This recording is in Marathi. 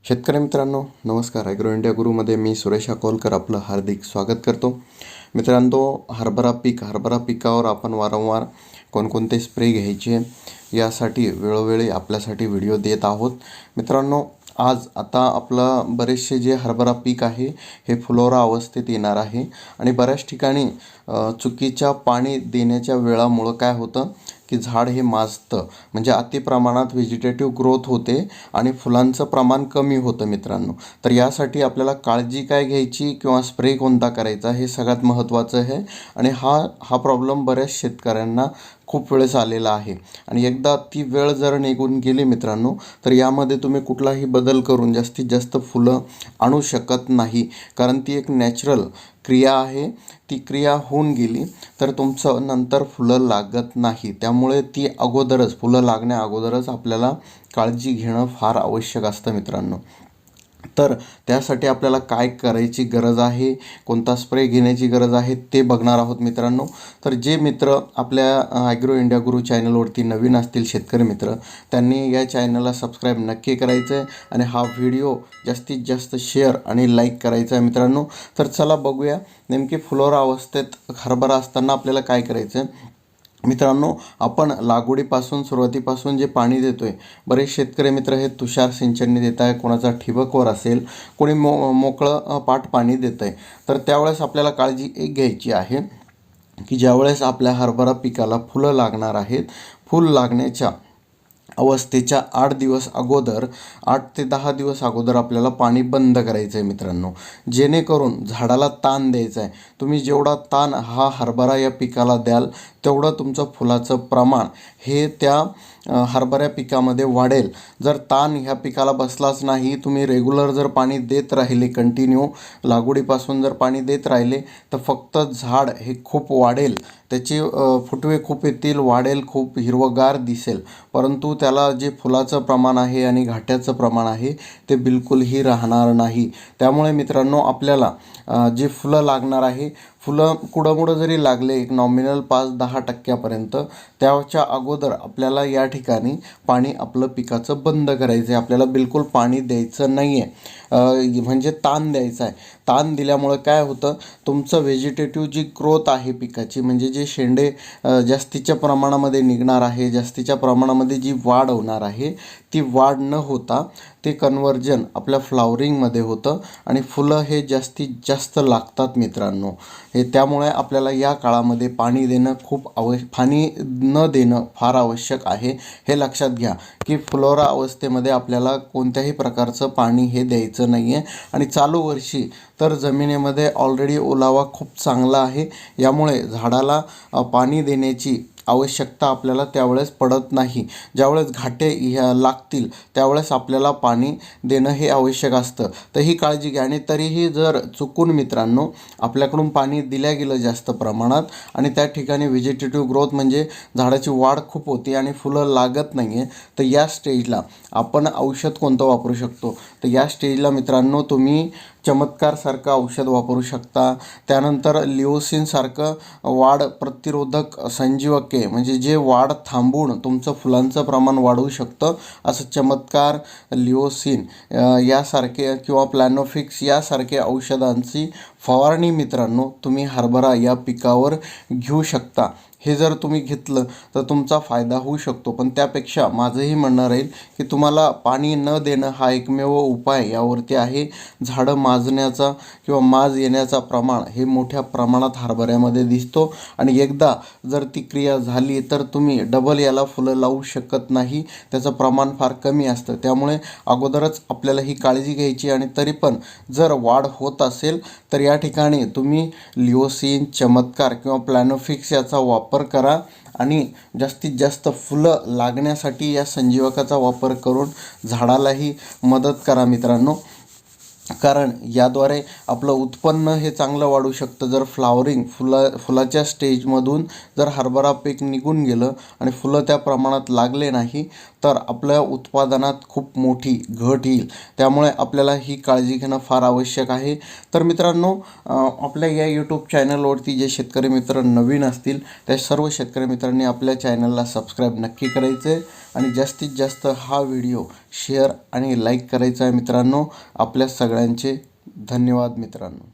शेतकरी मित्रांनो नमस्कार. ॲग्रो इंडिया गुरुमध्ये मी सुरेश अकोलकर आपलं हार्दिक स्वागत करतो. मित्रांनो, हरभरा पिकावर आपण वारंवार कोणकोणते स्प्रे घ्यायचे यासाठी वेळोवेळी आपल्यासाठी व्हिडिओ देत आहोत. मित्रांनो, आज आता आपलं बरेचसे जे हरभरा पीक आहे हे फुलोरा अवस्थेत येणार आहे आणि बऱ्याच ठिकाणी चुकीच्या पाणी देण्याच्या वेळामुळं काय होतं की झाड हे माजतं, म्हणजे अति प्रमाणात व्हेजिटेटिव्ह ग्रोथ होते आणि फुलांचं प्रमाण कमी होतं. मित्रांनो, तर यासाठी आपल्याला काळजी काय घ्यायची किंवा स्प्रे कोणता करायचा हे सगळ्यात महत्त्वाचं आहे. आणि हा प्रॉब्लेम बऱ्याच शेतकऱ्यांना खूप वेळेस आलेला आहे आणि एकदा ती वेळ जर निघून गेली मित्रांनो, तर यामध्ये तुम्ही कुठलाही बदल करून जास्तीत जास्त फुलं आणू शकत नाही. कारण ती एक नॅचरल क्रिया आहे. ती क्रिया होऊन गेली तर तुमचं नंतर फुलं लागत नाही. त्यामुळे ती फुलं लागण्या अगोदरच आपल्याला काळजी घेणं फार आवश्यक असतं मित्रांनो. तर त्यासाठी आपल्याला काय करायची गरज आहे, कोणता स्प्रे घेण्याची गरज आहे ते बघणार आहोत मित्रांनो. तर जे मित्र आपल्या ॲग्रो इंडिया गुरु चॅनलवरती नवीन असतील शेतकरी मित्र, त्यांनी या चॅनलला सबस्क्राईब नक्की करायचं आहे आणि हा व्हिडिओ जास्तीत जास्त शेअर आणि लाईक करायचा आहे मित्रांनो. तर चला बघूया नेमकी फुलोरा अवस्थेत हरभरा असताना आपल्याला काय करायचं आहे. मित्रांनो, आपण सुरुवातीपासून जे पाणी देतो आहे, बरेच शेतकरी मित्र हे तुषार सिंचनने देत आहे, कोणाचा ठिबकवर असेल, कोणी मोकळं पाट पाणी देतं आहे. तर त्यावेळेस आपल्याला काळजी एक घ्यायची आहे की ज्यावेळेस आपल्या हरभरा पिकाला फुलं लागणार आहेत, फूल लागण्याच्या अवस्थेच्या 8 ते 10 दिवस अगोदर आपल्याला पाणी बंद करायचं आहे मित्रांनो, जेणेकरून झाडाला ताण द्यायचा आहे. तुम्ही जेवढा ताण हा हरभरा या पिकाला द्याल तेवढं तुमचं फुलाचं प्रमाण हे त्या हरभऱ्या पिकामध्ये वाढेल. जर ताण ह्या पिकाला बसलाच नाही, तुम्ही रेग्युलर जर पाणी देत राहिले, कंटिन्यू लागवडीपासून जर पाणी देत राहिले, तर फक्त झाड हे खूप वाढेल, त्याचे फुटवे खूप येतील, वाढेल, खूप हिरवगार दिसेल, परंतु त्याला जे फुलाचं प्रमाण आहे आणि घाट्याचं प्रमाण आहे ते बिलकुलही राहणार नाही. त्यामुळे मित्रांनो, आपल्याला जे फुलं लागणार आहे, फुलं कुडमुडं जरी लागले एक नॉमिनल 5-10% त्याच्या अगोदर आपल्याला या ठिकाणी पाणी आपलं पिकाचं बंद करायचं आहे. आपल्याला बिलकुल पाणी द्यायचं नाही आहे, म्हणजे ताण द्यायचा आहे. ताण दिल्यामुळं काय होतं, तुमचं व्हेजिटेटिव्ह जी ग्रोथ आहे पिकाची, म्हणजे जे शेंडे जास्तीच्या प्रमाणामध्ये निघणार आहे, जास्तीच्या प्रमाणामध्ये जी वाढ होणार आहे, ती वाढ न होता ते कन्वर्जन आपल्या फ्लावरिंगमध्ये होतं आणि फुलं हे जास्तीत जास्त लागतात मित्रांनो. त्यामुळे आपल्याला या काळामध्ये पाणी न देणं फार आवश्यक आहे. हे लक्षात घ्या की फ्लोरा अवस्थेमध्ये आपल्याला कोणत्याही प्रकारचं पाणी हे द्यायचं नाही आहे. आणि चालू वर्षी तर जमिनीमध्ये ऑलरेडी ओलावा खूप चांगला आहे, यामुळे झाडाला पाणी देण्याची आवश्यकता आपल्याला त्यावेळेस पडत नाही. ज्यावेळेस घाटे लागतील त्यावेळेस आपल्याला पाणी देणं हे आवश्यक असतं. तर ही काळजी घ्या. आणि तरीही जर चुकून मित्रांनो आपल्याकडून पाणी दिलं गेलं जास्त प्रमाणात आणि त्या ठिकाणी व्हेजिटेटिव्ह ग्रोथ म्हणजे झाडाची वाढ खूप होती आणि फुलं लागत नाही आहे, तर या स्टेजला आपण औषध कोणतं वापरू शकतो. तर या स्टेजला मित्रांनो तुम्ही चमत्कारसारखं औषध वापरू शकता. त्यानंतर लिओसिनसारखं वाढ प्रतिरोधक संजीवके, म्हणजे जे वाढ थांबवून तुमचं फुलांचं प्रमाण वाढवू शकतं, असं चमत्कार लिओसिन यासारखे किंवा प्लॅनोफिक्स यासारखे औषधांची फवारणी मित्रांनो तुम्ही हरभरा या पिकावर घेऊ शकता. हे जर तुम्ही घेतलं तर तुमचा फायदा होऊ शकतो. पण त्यापेक्षा माझंही म्हणणं राहील की तुम्हाला पाणी न देणं हा एकमेव उपाय यावरती आहे. झाडं माजण्याचा किंवा माज येण्याचा प्रमाण हे मोठ्या प्रमाणात हरभऱ्यामध्ये दिसतो आणि एकदा जर ती क्रिया झाली तर तुम्ही डबल याला फुलं लावू शकत नाही. त्याचं प्रमाण फार कमी असतं. त्यामुळे अगोदरच आपल्याला ही काळजी घ्यायची. आणि तरी पण जर वाढ होत असेल तर या ठिकाणी तुम्ही लिओसिन, चमत्कार किंवा प्लॅनोफिक्स याचा वापर करा आणि जास्तीत जास्त फुलं लागण्यासाठी या संजीवकाचा वापर करून झाडालाही मदत करा मित्रांनो. कारण याद्वारे आपलं उत्पन्न हे चांगलं वाढू शकतं. जर फुलाच्या स्टेजमधून जर हरभरा पीक निघून गेलं आणि फुलं त्या प्रमाणात लागले नाही तर आपल्या उत्पादनात खूप मोठी घट येईल. त्यामुळे आपल्याला ही काळजी घेणं फार आवश्यक आहे. तर मित्रांनो, आपल्या या यूट्यूब चॅनलवरती जे शेतकरी मित्र नवीन असतील त्या सर्व शेतकरी मित्रांनी आपल्या चॅनलला सबस्क्राईब नक्की करायचं आहे आणि जास्तीत जास्त हा व्हिडिओ शेअर आणि लाईक करायचा आहे मित्रांनो. आपल्या सगळ्यांचे धन्यवाद मित्रांनो.